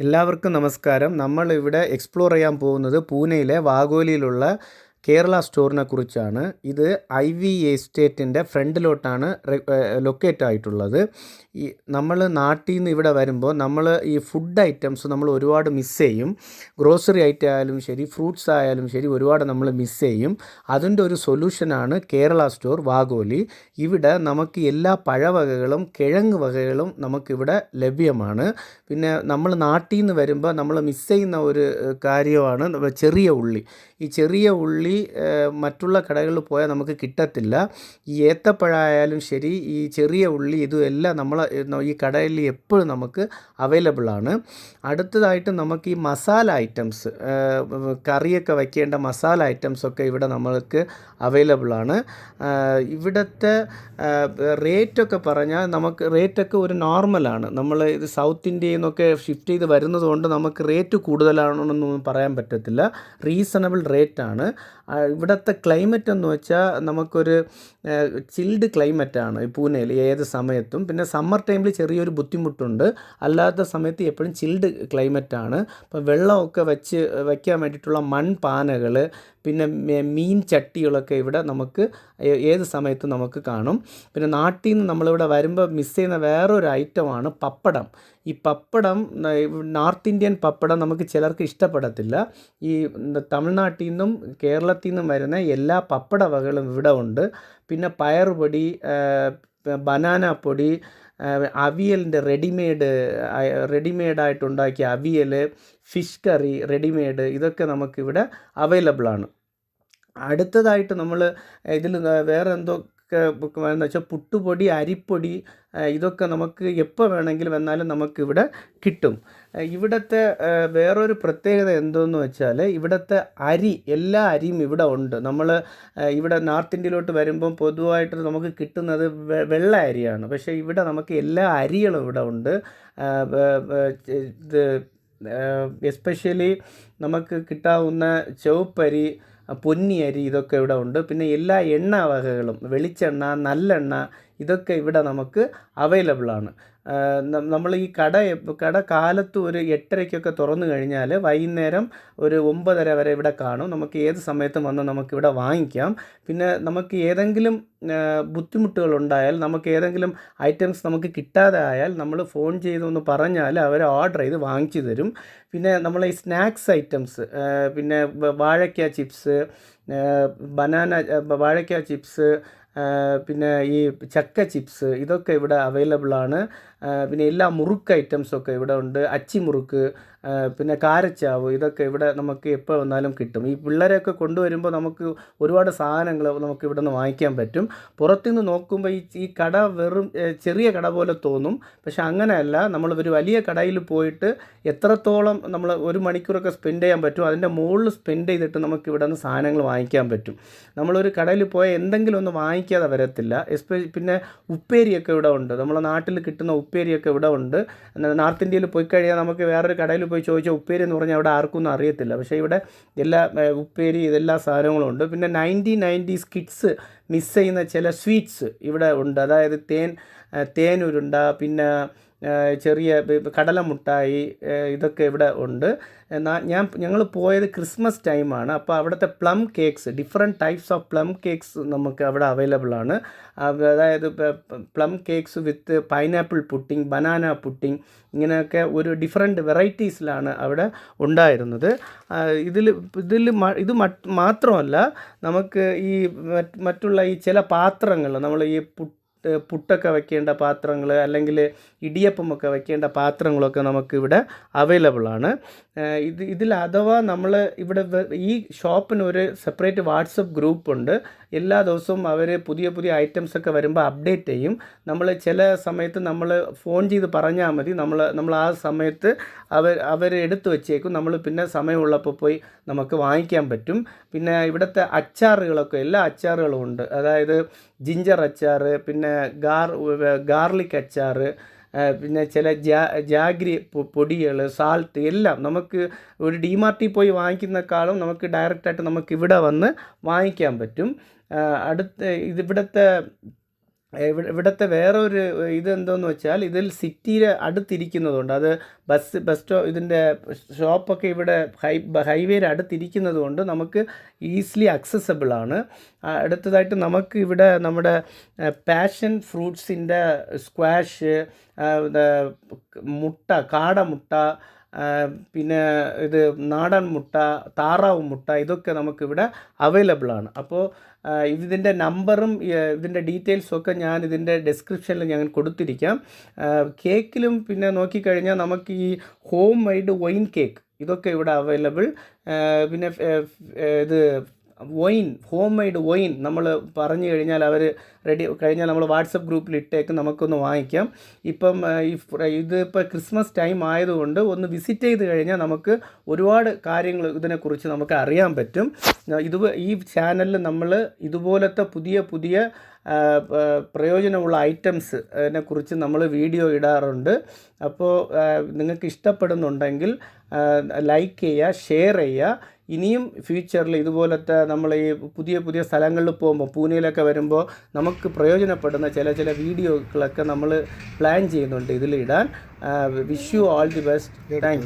എല്ലാവർക്കും നമസ്കാരം. നമ്മളിവിടെ എക്സ്പ്ലോർ ചെയ്യാൻ പോകുന്നത് പൂനെയിലെ വാഗോലിയിലുള്ള കേരള സ്റ്റോറിനെ കുറിച്ചാണ്. ഇത് ഐവി എസ്റ്റേറ്റിൻ്റെ ഫ്രണ്ടിലോട്ടാണ് ലൊക്കേറ്റ് ആയിട്ടുള്ളത്. നമ്മൾ നാട്ടിൽ നിന്ന് ഇവിടെ വരുമ്പോൾ നമ്മൾ ഈ ഫുഡ് ഐറ്റംസ് നമ്മൾ ഒരുപാട് മിസ് ചെയ്യും. ഗ്രോസറി ഐറ്റം ആയാലും ശരി, ഫ്രൂട്ട്സ് ആയാലും ശരി, ഒരുപാട് നമ്മൾ മിസ് ചെയ്യും. അതിൻ്റെ ഒരു സൊല്യൂഷനാണ് കേരള സ്റ്റോർ വാഗോലി. ഇവിടെ നമുക്ക് എല്ലാ പഴവകകളും കിഴങ്ങ് വകകളും നമുക്കിവിടെ ലഭ്യമാണ്. പിന്നെ നമ്മൾ നാട്ടിൽ നിന്ന് വരുമ്പോൾ നമ്മൾ മിസ് ചെയ്യുന്ന ഒരു കാര്യമാണ് ചെറിയ ഉള്ളി. ഈ ചെറിയ ഉള്ളി മറ്റുള്ള കടകളിൽ പോയാൽ നമുക്ക് കിട്ടത്തില്ല. ഈ ഏത്തപ്പഴമായാലും ശരി, ഈ ചെറിയ ഉള്ളി ഇതുമെല്ലാം നമ്മൾ ഈ കടയിൽ എപ്പോഴും നമുക്ക് അവൈലബിളാണ്. അടുത്തതായിട്ട് നമുക്ക് ഈ മസാല ഐറ്റംസ്, കറിയൊക്കെ വയ്ക്കേണ്ട മസാല ഐറ്റംസൊക്കെ ഇവിടെ നമ്മൾക്ക് അവൈലബിളാണ്. ഇവിടുത്തെ റേറ്റൊക്കെ പറഞ്ഞാൽ നമുക്ക് റേറ്റൊക്കെ ഒരു നോർമലാണ്. നമ്മൾ ഇത് സൗത്ത് ഇന്ത്യയിൽ നിന്നൊക്കെ ഷിഫ്റ്റ് ചെയ്ത് വരുന്നത് കൊണ്ട് നമുക്ക് റേറ്റ് കൂടുതലാണെന്നൊന്നും പറയാൻ പറ്റത്തില്ല. റീസണബിൾ റേറ്റാണ്. ഇവിടുത്തെ ക്ലൈമറ്റ് എന്ന് വെച്ചാൽ നമുക്കൊരു ചിൽഡ് ക്ലൈമറ്റാണ് ഈ പൂനെയിൽ ഏത് സമയത്തും. പിന്നെ സമ്മർ ടൈമിൽ ചെറിയൊരു ബുദ്ധിമുട്ടുണ്ട്. അല്ലാത്ത സമയത്ത് എപ്പോഴും ചിൽഡ് ക്ലൈമറ്റാണ്. അപ്പോൾ വെള്ളമൊക്കെ വയ്ക്കാൻ വേണ്ടിയിട്ടുള്ള മൺപാനകൾ, പിന്നെ മീൻ ചട്ടികളൊക്കെ ഇവിടെ നമുക്ക് ഏത് സമയത്തും നമുക്ക് കാണും. പിന്നെ നാട്ടിൽ നിന്ന് നമ്മളിവിടെ വരുമ്പോൾ മിസ് ചെയ്യുന്ന വേറൊരു ഐറ്റമാണ് പപ്പടം. ഈ പപ്പടം, നോർത്ത് ഇന്ത്യൻ പപ്പടം നമുക്ക് ചിലർക്ക് ഇഷ്ടപ്പെടത്തില്ല. ഈ തമിഴ്നാട്ടിൽ നിന്നും കേരളത്തിൽ നിന്നും വരുന്ന എല്ലാ പപ്പട വകകളും ഇവിടെ ഉണ്ട്. പിന്നെ പയറുപൊടി, ബനാന പൊടി, അവിയലിൻ്റെ റെഡിമെയ്ഡായിട്ടുണ്ടാക്കിയ അവിയൽ, ഫിഷ് കറി റെഡിമെയ്ഡ്, ഇതൊക്കെ നമുക്കിവിടെ അവൈലബിളാണ്. അടുത്തതായിട്ട് നമ്മൾ ഇതിൽ വേറെ എന്തൊക്കെ എന്ന് വെച്ചാൽ പുട്ടുപൊടി, അരിപ്പൊടി, ഇതൊക്കെ നമുക്ക് എപ്പോൾ വേണമെങ്കിലും വന്നാലും നമുക്കിവിടെ കിട്ടും. ഇവിടുത്തെ വേറൊരു പ്രത്യേകത എന്തോന്ന് വെച്ചാൽ ഇവിടുത്തെ അരി, എല്ലാ അരിയും ഇവിടെ ഉണ്ട്. നമ്മൾ ഇവിടെ നോർത്ത് ഇന്ത്യയിലോട്ട് വരുമ്പം പൊതുവായിട്ട് നമുക്ക് കിട്ടുന്നത് വെള്ള അരിയാണ്. പക്ഷേ ഇവിടെ നമുക്ക് എല്ലാ അരികളും ഇവിടെ ഉണ്ട്. ഇത് എസ്പെഷ്യലി നമുക്ക് കിട്ടാവുന്ന ചുവപ്പരി, പൊന്നി അരി, ഇതൊക്കെ ഇവിടെ ഉണ്ട്. പിന്നെ എല്ലാ എണ്ണ വകകളും, വെളിച്ചെണ്ണ, നല്ലെണ്ണ, ഇതൊക്കെ ഇവിടെ നമുക്ക് അവൈലബിളാണ്. നമ്മൾ ഈ കട കാലത്ത് ഒരു 8:30 തുറന്നു കഴിഞ്ഞാൽ വൈകുന്നേരം ഒരു 9:30 വരെ ഇവിടെ കാണും. നമുക്ക് ഏത് സമയത്തും വന്ന് നമുക്കിവിടെ വാങ്ങിക്കാം. പിന്നെ നമുക്ക് ഏതെങ്കിലും ബുദ്ധിമുട്ടുകളുണ്ടായാൽ, നമുക്ക് ഏതെങ്കിലും ഐറ്റംസ് നമുക്ക് കിട്ടാതെ ആയാൽ നമ്മൾ ഫോൺ ചെയ്തൊന്ന് പറഞ്ഞാൽ അവർ ഓർഡർ ചെയ്ത് വാങ്ങിച്ചു തരും. പിന്നെ നമ്മൾ ഈ സ്നാക്സ് ഐറ്റംസ്, പിന്നെ വാഴയ്ക്ക ചിപ്സ്, വാഴയ്ക്ക ചിപ്സ്, പിന്നെ ഈ ചക്ക ചിപ്സ്, ഇതൊക്കെ ഇവിടെ അവൈലബിളാണ്. പിന്നെ എല്ലാ മുറുക്ക് ഐറ്റംസൊക്കെ ഇവിടെ ഉണ്ട്. അച്ചി മുറുക്ക്, പിന്നെ കാരച്ചാവ്, ഇതൊക്കെ ഇവിടെ നമുക്ക് എപ്പോൾ വന്നാലും കിട്ടും. ഈ പിള്ളേരെയൊക്കെ കൊണ്ടുവരുമ്പോൾ നമുക്ക് ഒരുപാട് സാധനങ്ങൾ നമുക്ക് ഇവിടെ നിന്ന് വാങ്ങിക്കാൻ പറ്റും. പുറത്തുനിന്ന് നോക്കുമ്പോൾ ഈ കട വെറും ചെറിയ കട പോലെ തോന്നും. പക്ഷെ അങ്ങനെയല്ല. നമ്മൾ ഒരു വലിയ കടയിൽ പോയിട്ട് എത്രത്തോളം നമ്മൾ 1 മണിക്കൂറൊക്കെ സ്പെൻഡ് ചെയ്യാൻ പറ്റും, അതിൻ്റെ മുകളിൽ സ്പെൻഡ് ചെയ്തിട്ട് നമുക്ക് ഇവിടെ നിന്ന് സാധനങ്ങൾ വാങ്ങിക്കാൻ പറ്റും. നമ്മളൊരു കടയിൽ പോയാൽ എന്തെങ്കിലും ഒന്ന് വാങ്ങിക്കാതെ വരത്തില്ല. പിന്നെ ഉപ്പേരിയൊക്കെ ഇവിടെ ഉണ്ട്. നമ്മളെ നാട്ടിൽ കിട്ടുന്ന ഉപ്പേരിയൊക്കെ ഇവിടെ ഉണ്ട്. നോർത്ത് ഇന്ത്യയിൽ പോയി കഴിഞ്ഞാൽ നമുക്ക് വേറൊരു കടയിൽ പോയി ചോദിച്ചാൽ ഉപ്പേരി എന്ന് പറഞ്ഞാൽ അവിടെ ആർക്കൊന്നും അറിയത്തില്ല. പക്ഷേ ഇവിടെ എല്ലാ ഉപ്പേരി, ഇതെല്ലാ സാധനങ്ങളും ഉണ്ട്. പിന്നെ 1990s കിഡ്സ് മിസ് ചെയ്യുന്ന ചില സ്വീറ്റ്സ് ഇവിടെ ഉണ്ട്. അതായത് തേനുരുണ്ട, പിന്നെ ചെറിയ കടലമുട്ടായി, ഇതൊക്കെ ഇവിടെ ഉണ്ട്. ഞങ്ങൾ പോയത് ക്രിസ്മസ് ടൈമാണ്. അപ്പോൾ അവിടുത്തെ plum cakes, different types of plum cakes നമുക്ക് അവിടെ അവൈലബിളാണ്. അതായത് പ്ലം കേക്ക്സ് വിത്ത് പൈനാപ്പിൾ പുഡിംഗ്, ബനാന പുഡിംഗ്, ഇങ്ങനെയൊക്കെ ഒരു ഡിഫറെൻറ്റ് വെറൈറ്റീസിലാണ് അവിടെ ഉണ്ടായിരുന്നത്. ഇത് മാത്രമല്ല, നമുക്ക് ഈ മറ്റുള്ള ഈ ചില പാത്രങ്ങൾ, നമ്മൾ ഈ പുട്ടൊക്കെ വയ്ക്കേണ്ട പാത്രങ്ങൾ, അല്ലെങ്കിൽ ഇടിയപ്പമൊക്കെ വയ്ക്കേണ്ട പാത്രങ്ങളൊക്കെ നമുക്കിവിടെ അവൈലബിളാണ്. ഇതിൽ അഥവാ നമ്മൾ ഇവിടെ ഈ ഷോപ്പിനൊരു സെപ്പറേറ്റ് വാട്സപ്പ് ഗ്രൂപ്പുണ്ട്. എല്ലാ ദിവസവും അവർ പുതിയ പുതിയ ഐറ്റംസൊക്കെ വരുമ്പോൾ അപ്ഡേറ്റ് ചെയ്യും. നമ്മൾ ചില സമയത്ത് നമ്മൾ ഫോൺ ചെയ്ത് പറഞ്ഞാൽ മതി. നമ്മൾ ആ സമയത്ത് അവർ എടുത്തു വച്ചേക്കും. നമ്മൾ പിന്നെ സമയമുള്ളപ്പോൾ പോയി നമുക്ക് വാങ്ങിക്കാൻ പറ്റും. പിന്നെ ഇവിടുത്തെ അച്ചാറുകളൊക്കെ, എല്ലാ അച്ചാറുകളും ഉണ്ട്. അതായത് ജിഞ്ചർ അച്ചാർ, പിന്നെ ഗാർലിക് അച്ചാർ, പിന്നെ ചില ജാഗ്രി പൊടികൾ, സാൾട്ട്, എല്ലാം നമുക്ക് ഒരു ഡിമാർട്ടിൽ പോയി വാങ്ങിക്കുന്നേക്കാളും നമുക്ക് ഡയറക്റ്റായിട്ട് നമുക്ക് ഇവിടെ വന്ന് വാങ്ങിക്കാൻ പറ്റും. ഇവിടുത്തെ ഇവിടുത്തെ വേറൊരു ഇതെന്തോന്ന് വെച്ചാൽ ഇതിൽ സിറ്റിയുടെ അടുത്തിരിക്കുന്നതുകൊണ്ട് അത് ഇതിൻ്റെ ഷോപ്പൊക്കെ ഇവിടെ ഹൈവേയുടെ അടുത്തിരിക്കുന്നത് കൊണ്ട് നമുക്ക് ഈസിലി അക്സസബിൾ ആണ്. അടുത്തതായിട്ട് നമുക്ക് ഇവിടെ നമ്മുടെ പാഷൻ ഫ്രൂട്ട്സിൻ്റെ സ്ക്വാഷ്, മുട്ട, കാടമുട്ട, പിന്നെ ഇത് നാടൻ മുട്ട, താറാവ് മുട്ട, ഇതൊക്കെ നമുക്കിവിടെ അവൈലബിൾ ആണ്. അപ്പോൾ ഇതിൻ്റെ നമ്പറും ഇതിൻ്റെ ഡീറ്റെയിൽസും ഒക്കെ ഞാൻ ഇതിൻ്റെ ഡിസ്ക്രിപ്ഷനിൽ ഞാൻ കൊടുത്തിരിക്കാം. കേക്കിലും പിന്നെ നോക്കിക്കഴിഞ്ഞാൽ നമുക്ക് ഈ ഹോം മെയ്ഡ് വൈൻ കേക്ക് ഇതൊക്കെ ഇവിടെ അവൈലബിൾ. പിന്നെ ഇത് ഹോം മെയ്ഡ് വൈൻ നമ്മൾ പറഞ്ഞു കഴിഞ്ഞാൽ അവർ റെഡി കഴിഞ്ഞാൽ നമ്മൾ വാട്സപ്പ് ഗ്രൂപ്പിൽ ഇട്ടേക്ക് നമുക്കൊന്ന് വാങ്ങിക്കാം. ഇപ്പം ഇതിപ്പോൾ ക്രിസ്മസ് ടൈം ആയതുകൊണ്ട് ഒന്ന് വിസിറ്റ് ചെയ്ത് കഴിഞ്ഞാൽ നമുക്ക് ഒരുപാട് കാര്യങ്ങൾ ഇതിനെക്കുറിച്ച് നമുക്ക് അറിയാൻ പറ്റും. ഈ ചാനലിൽ നമ്മൾ ഇതുപോലത്തെ പുതിയ പുതിയ പ്രയോജനമുള്ള ഐറ്റംസിനെ കുറിച്ച് നമ്മൾ വീഡിയോ ഇടാറുണ്ട്. അപ്പോൾ നിങ്ങൾക്ക് ഇഷ്ടപ്പെടുന്നുണ്ടെങ്കിൽ ലൈക്ക് ചെയ്യുക, ഷെയർ ചെയ്യുക. ഇനിയും ഫ്യൂച്ചറിൽ ഇതുപോലത്തെ നമ്മൾ ഈ പുതിയ പുതിയ സ്ഥലങ്ങളിൽ പോകുമ്പോൾ, പൂനെയിലൊക്കെ വരുമ്പോൾ നമുക്ക് പ്രയോജനപ്പെടുന്ന ചില വീഡിയോകളൊക്കെ നമ്മൾ പ്ലാൻ ചെയ്യുന്നുണ്ട് ഇതിലിടാൻ. Wish you all the best. Thank U.